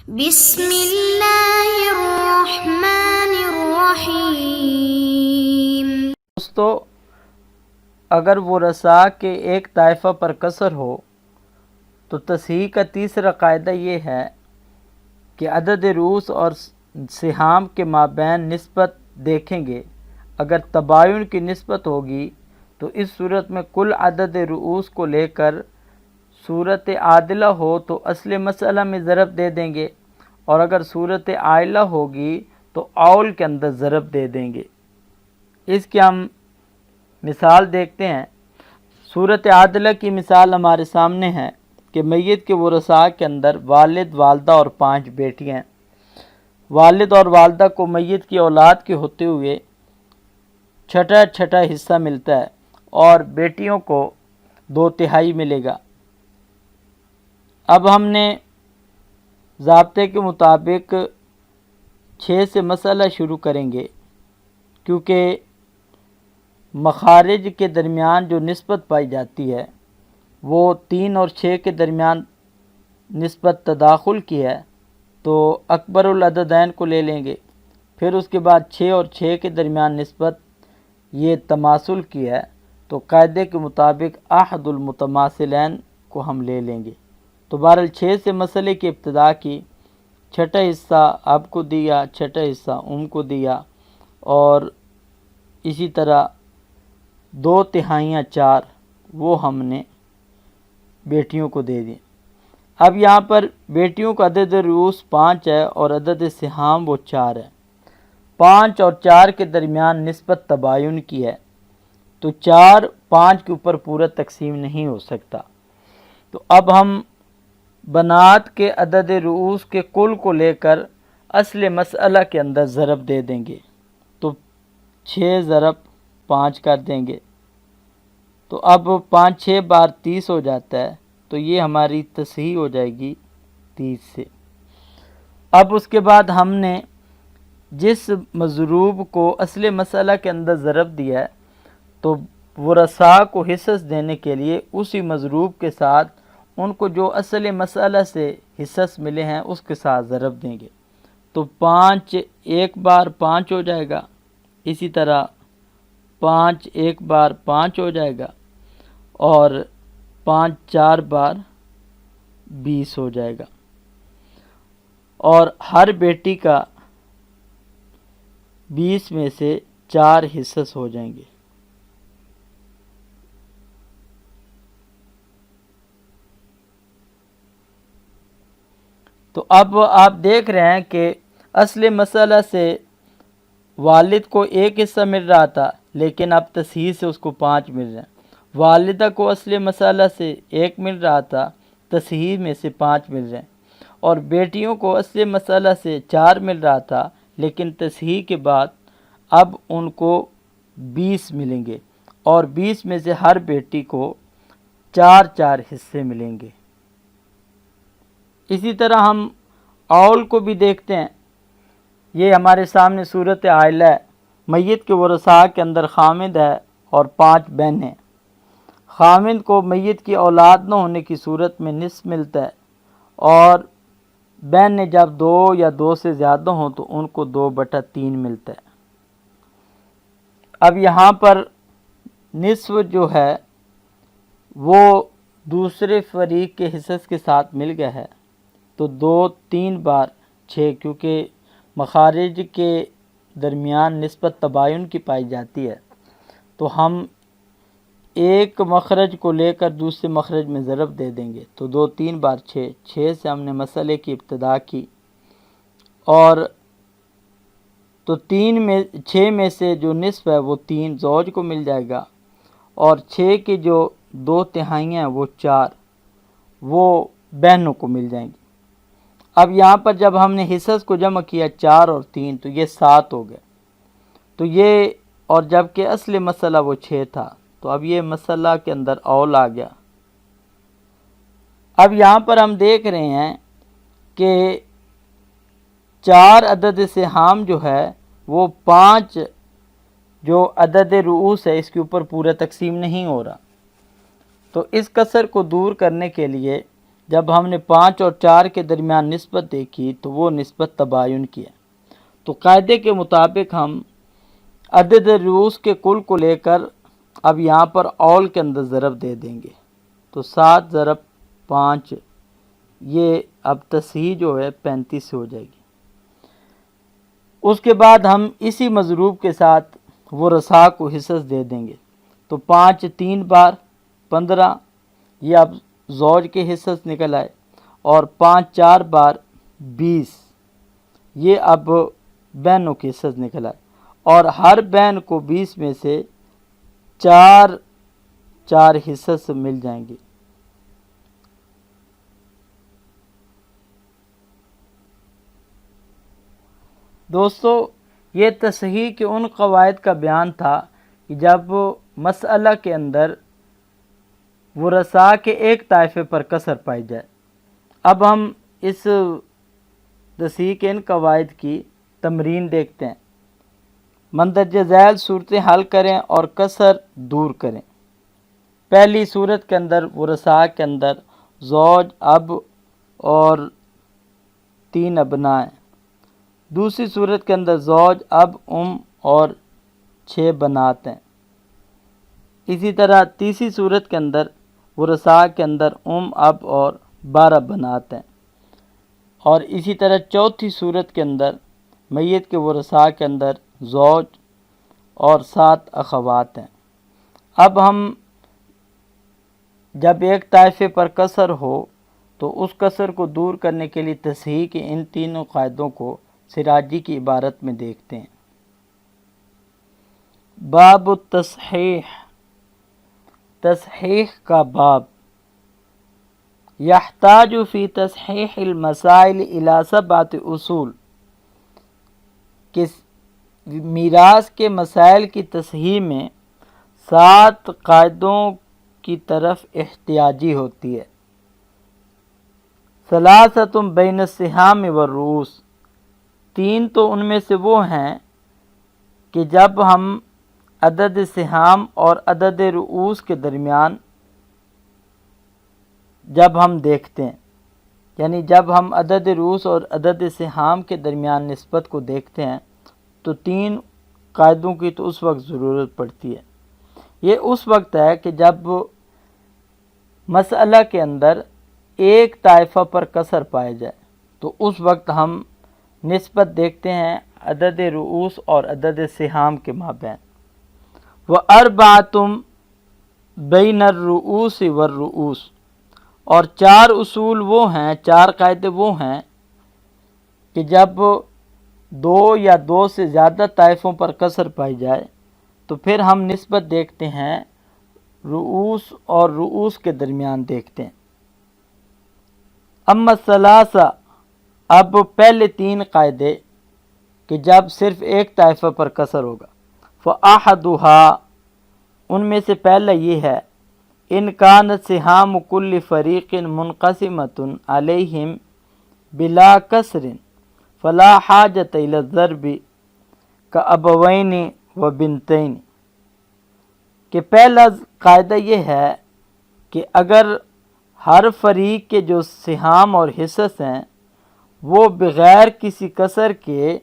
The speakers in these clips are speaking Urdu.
بسم اللہ الرحمن الرحیم۔ دوستو، اگر وہ رسا کے ایک طائفہ پر کسر ہو تو تصحیح کا تیسرا قاعدہ یہ ہے کہ عدد رؤوس اور سہام کے مابین نسبت دیکھیں گے۔ اگر تباین کی نسبت ہوگی تو اس صورت میں کل عدد رؤوس کو لے کر صورت عادلہ ہو تو اصل مسئلہ میں ضرب دے دیں گے، اور اگر صورت عائلہ ہوگی تو اول کے اندر ضرب دے دیں گے۔ اس کی ہم مثال دیکھتے ہیں۔ صورت عادلہ کی مثال ہمارے سامنے ہے کہ میت کے ورثاء کے اندر والد، والدہ اور 5 بیٹیاں ہیں۔ والد اور والدہ کو میت کی اولاد کے ہوتے ہوئے چھٹا حصہ ملتا ہے، اور بیٹیوں کو 2/3 ملے گا۔ اب ہم نے ضابطے کے مطابق 6 سے مسئلہ شروع کریں گے، کیونکہ مخارج کے درمیان جو نسبت پائی جاتی ہے وہ 3 اور 6 کے درمیان نسبت تداخل کی ہے، تو اکبر العددین کو لے لیں گے۔ پھر اس کے بعد 6 اور 6 کے درمیان نسبت یہ تماثل کی ہے، تو قاعدے کے مطابق احد المتماثلین کو ہم لے لیں گے۔ تو بہرحال 6 سے مسئلے کی ابتدا کی، چھٹا حصہ اب کو دیا، چھٹا حصہ کو دیا، اور اسی طرح 2/3 4 وہ ہم نے بیٹیوں کو دے دیں۔ اب یہاں پر بیٹیوں کا عدد رؤوس 5 ہے اور عدد سہام وہ 4 ہے۔ 5 اور 4 کے درمیان نسبت تباین کی ہے، تو 4 5 کے اوپر پورا تقسیم نہیں ہو سکتا۔ تو اب ہم بنات کے عدد رؤوس کے کل کو لے کر اصل مسئلہ کے اندر ضرب دے دیں گے، تو 6 ضرب 5 کر دیں گے، تو اب 5 6 بار 30 ہو جاتا ہے، تو یہ ہماری تصحیح ہو جائے گی 30 سے۔ اب اس کے بعد ہم نے جس مضروب کو اصل مسئلہ کے اندر ضرب دیا ہے، تو ورثاء کو حصص دینے کے لیے اسی مضروب کے ساتھ ان کو جو اصل مسئلہ سے حصص ملے ہیں اس کے ساتھ ضرب دیں گے، تو 5 ایک بار 5 ہو جائے گا، اسی طرح 5 ایک بار 5 ہو جائے گا، اور 5 4 بار 20 ہو جائے گا، اور ہر بیٹی کا 20 میں سے 4 حصص ہو جائیں گے۔ تو اب آپ دیکھ رہے ہیں کہ اصل مسئلہ سے والد کو 1 حصہ مل رہا تھا، لیکن اب تصحیح سے اس کو 5 مل رہے ہیں۔ والدہ کو اصل مسئلہ سے 1 مل رہا تھا، تصحیح میں سے 5 مل رہے ہیں، اور بیٹیوں کو اصل مسئلہ سے 4 مل رہا تھا، لیکن تصحیح کے بعد اب ان کو 20 ملیں گے، اور 20 میں سے ہر بیٹی کو 4 4 حصے ملیں گے۔ اسی طرح ہم اول کو بھی دیکھتے ہیں۔ یہ ہمارے سامنے صورت عائلہ ہے۔ میت کے ورثاء کے اندر خامد ہے اور 5 بہن ہیں۔ خامد کو میت کی اولاد نہ ہونے کی صورت میں نصف ملتا ہے، اور بہن نے جب 2 یا 2 سے زیادہ ہوں تو ان کو 2/3 ملتا ہے۔ اب یہاں پر نصف جو ہے وہ دوسرے فریق کے حصص کے ساتھ مل گیا ہے، تو 2 3 بار 6، کیونکہ مخارج کے درمیان نسبت تباین کی پائی جاتی ہے، تو ہم ایک مخرج کو لے کر دوسرے مخرج میں ضرب دے دیں گے، تو 2 3 بار 6 سے ہم نے مسئلے کی ابتدا کی، اور تو 6 میں سے جو نصف ہے وہ 3 زوج کو مل جائے گا، اور 6 کی جو 2/3 ہیں وہ 4 وہ بہنوں کو مل جائیں گی۔ اب یہاں پر جب ہم نے حصص کو جمع کیا 4 اور 3 تو یہ 7 ہو گئے، تو یہ، اور جب کہ اصل مسئلہ وہ 6 تھا، تو اب یہ مسئلہ کے اندر اول آ گیا۔ اب یہاں پر ہم دیکھ رہے ہیں کہ 4 عدد سہام جو ہے وہ 5 جو عدد رؤوس ہے اس کے اوپر پورا تقسیم نہیں ہو رہا، تو اس کسر کو دور کرنے کے لیے جب ہم نے 5 اور 4 کے درمیان نسبت دیکھی تو وہ نسبت تباین کی ہے۔ تو قاعدے کے مطابق ہم عدد رؤوس کے کل کو لے کر اب یہاں پر اول کے اندر ضرب دے دیں گے، تو 7 ضرب 5، یہ اب تصحیح جو ہے 35 سے ہو جائے گی۔ اس کے بعد ہم اسی مضروب کے ساتھ وہ رسا کو حصص دے دیں گے، تو 5 3 بار 15، یہ اب زوج کے حصص نکل آئے، اور 5 4 بار 20، یہ اب بہنوں کے حصص نکل آئے، اور ہر بہن کو 20 میں سے 4 4 حصص مل جائیں گے۔ دوستو، یہ تصحیح کے ان قواعد کا بیان تھا کہ جب مسئلہ کے اندر ورثاء کے ایک طائفے پر کسر پائی جائے۔ اب ہم اس تصحیح کے ان قواعد کی تمرین دیکھتے ہیں۔ مندرجہ ذیل صورتیں حل کریں اور کسر دور کریں۔ پہلی صورت کے اندر ورثاء کے اندر زوج، اب اور 3 ابناء ہیں۔ دوسری صورت کے اندر زوج، اب، اور 6 بنات ہیں۔ اسی طرح تیسری صورت کے اندر ورثاء کے اندر اب اور 12 بنات ہیں، اور اسی طرح چوتھی صورت کے اندر میت کے ورثاء کے اندر زوج اور 7 اخوات ہیں۔ اب ہم جب ایک طائفے پر کسر ہو تو اس کسر کو دور کرنے کے لیے تصحیح کے ان تینوں قاعدوں کو سراجی کی عبارت میں دیکھتے ہیں۔ باب التصحیح، تصحیح کا باب۔ یحتاج فی تصحیح المسائل الی 7 اصول، کہ میراث کے مسائل کی تصحیح میں 7 قاعدوں کی طرف احتیاجی ہوتی ہے۔ ثلاثۃ بین السہام والرؤوس، 3 تو ان میں سے وہ ہیں کہ جب ہم عدد سہام اور عدد رؤوس کے درمیان جب ہم دیکھتے ہیں، یعنی جب ہم عدد رؤوس اور عدد سہام کے درمیان نسبت کو دیکھتے ہیں تو 3 قاعدوں کی تو اس وقت ضرورت پڑتی ہے۔ یہ اس وقت ہے کہ جب مسئلہ کے اندر ایک طائفہ پر کسر پائے جائے تو اس وقت ہم نسبت دیکھتے ہیں عدد رؤوس اور عدد سہام کے مابین۔ وَأَرْبَعَةٌ بَيْنَ الرُّؤُوسِ وَالرُّؤُوسِ، اور 4 اصول وہ ہیں، 4 قاعدے وہ ہیں کہ جب 2 یا 2 سے زیادہ طائفوں پر کسر پائی جائے تو پھر ہم نسبت دیکھتے ہیں رؤوس اور رؤوس کے درمیان دیکھتے ہیں۔ اما الثلاثہ، اب پہلے 3 قاعدے کہ جب صرف ایک طائفہ پر کسر ہوگا۔ فَأَحَدُهَا، ان میں سے پہلا یہ ہے، ان كانت سہام كل فریق منقسمۃ علیہم بلا کسر فلا حاجۃ الی الضرب کابوین و بنتین، کہ پہلا قاعدہ یہ ہے کہ اگر ہر فریق کے جو سہام اور حصص ہیں وہ بغیر کسی کسر کے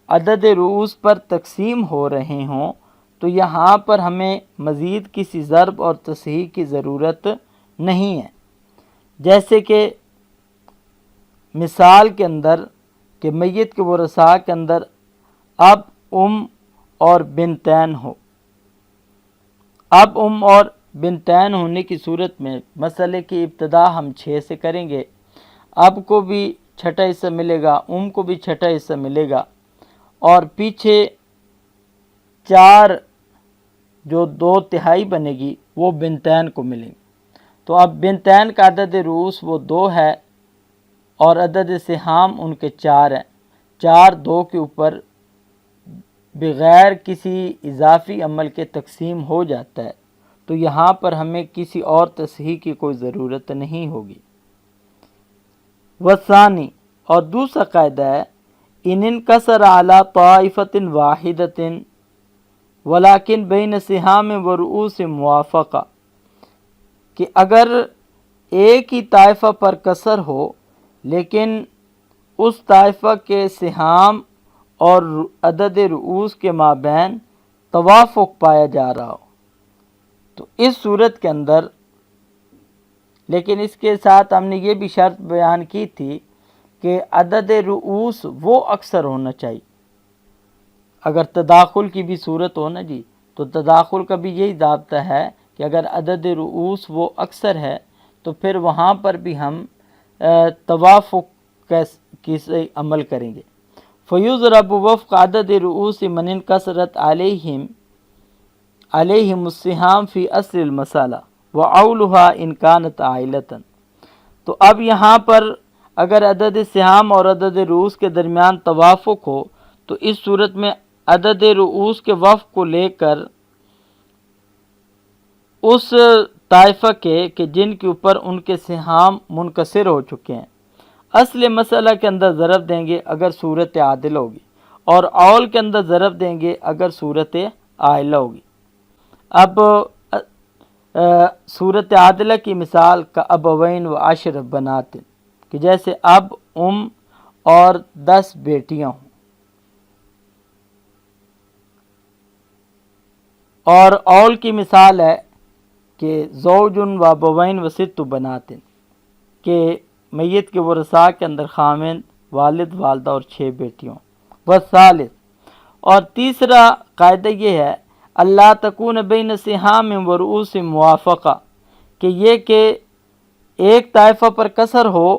عدد رؤوس پر تقسیم ہو رہے ہوں تو یہاں پر ہمیں مزید کسی ضرب اور تصحیح کی ضرورت نہیں ہے۔ جیسے کہ مثال کے اندر کہ میت کے ورثاء کے اندر اب، اور بنتین ہو۔ اب، اور بنتین ہونے کی صورت میں مسئلے کی ابتدا ہم 6 سے کریں گے۔ اب کو بھی 6ٹھا حصہ ملے گا، کو بھی 6ٹھا حصہ ملے گا، اور پیچھے 4 جو 2/3 بنے گی وہ بنتین کو ملیں گی۔ تو اب بنتین کا عدد رؤوس وہ 2 ہے اور عدد سہام ان کے 4 ہیں۔ 4 2 کے اوپر بغیر کسی اضافی عمل کے تقسیم ہو جاتا ہے، تو یہاں پر ہمیں کسی اور تصحیح کی کوئی ضرورت نہیں ہوگی۔ وثانی، اور دوسرا قاعدہ ہے، ان انکسر علی طائفۃ واحدۃ ولیکن بین سہام و رؤوس موافقہ، کہ اگر ایک ہی طائفہ پر کثر ہو لیکن اس طائفہ کے سہام اور عدد رؤوس کے مابین توافق پایا جا رہا ہو، تو اس صورت کے اندر، لیکن اس کے ساتھ ہم نے یہ بھی شرط بیان کی تھی کہ عدد رؤوس وہ اکثر ہونا چاہیے۔ اگر تداخل کی بھی صورت ہو نا جی، تو تداخل کا بھی یہی ضابطہ ہے کہ اگر عدد رؤوس وہ اکثر ہے تو پھر وہاں پر بھی ہم توافق کی سے عمل کریں گے۔ فیضرب وفق عدد رؤوس من انکسرت علیہم السہام فی اصل المسألہ وعولھا ان کانت عائلۃ۔ تو اب یہاں پر اگر عدد سہام اور عدد رؤوس کے درمیان توافق ہو تو اس صورت میں عدد رؤوس کے وفق کو لے کر اس طائفہ کے کہ جن کے اوپر ان کے سہام منکسر ہو چکے ہیں، اصل مسئلہ کے اندر ضرب دیں گے اگر صورت عادل ہوگی، اور اول کے اندر ضرب دیں گے اگر صورت عائلہ ہوگی۔ اب صورت عادلہ کی مثال کا ابوین و عشر بنات، کہ جیسے اب، اور 10 بیٹیاں ہوں، اور اول کی مثال ہے کہ زوج و ابوین و ست بنات، کہ میت کے ورثاء کے اندر خامند، والد، والدہ اور 6 بیٹیوں۔ والثالث، اور تیسرا قاعدہ یہ ہے اللہ تکون بین سہام و رؤوس موافقہ، کہ یہ کہ ایک طائفہ پر کثر ہو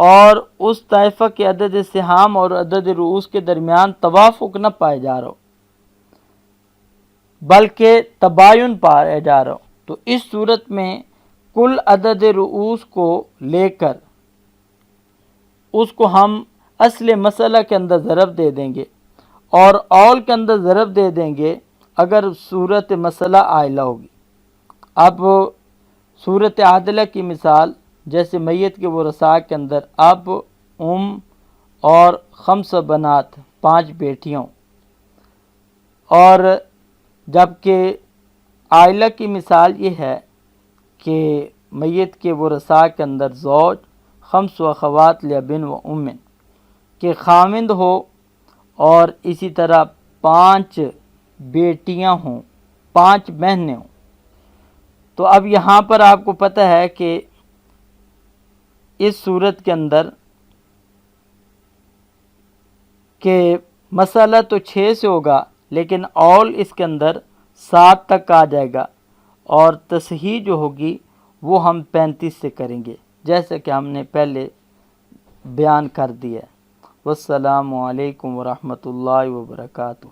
اور اس طائفہ کے عدد سہام اور عدد رؤوس کے درمیان توافق نہ پائے جا رہا ہو بلکہ تباین پایا جا رہا ہو، تو اس صورت میں کل عدد رؤوس کو لے کر اس کو ہم اصل مسئلہ کے اندر ضرب دے دیں گے اور اول کے اندر ضرب دے دیں گے اگر صورت مسئلہ عائلہ ہوگی۔ اب صورت عادلہ کی مثال جیسے میت کے ورثاء کے اندر اب، اور 5 بنات، 5 بیٹیاں، اور جبکہ عائلہ کی مثال یہ ہے کہ میت کے ورثاء کے اندر زوج، 5 اخوات لاب و ام، کہ خامند ہو اور اسی طرح 5 بیٹیاں ہوں، 5 بہنیں ہوں۔ تو اب یہاں پر آپ کو پتہ ہے کہ اس صورت کے اندر کہ مسئلہ تو 6 سے ہوگا لیکن اول اس کے اندر 7 تک آ جائے گا، اور تصحیح جو ہوگی وہ ہم 35 سے کریں گے جیسے کہ ہم نے پہلے بیان کر دیا ہے۔ والسلام علیکم ورحمۃ اللہ وبرکاتہ۔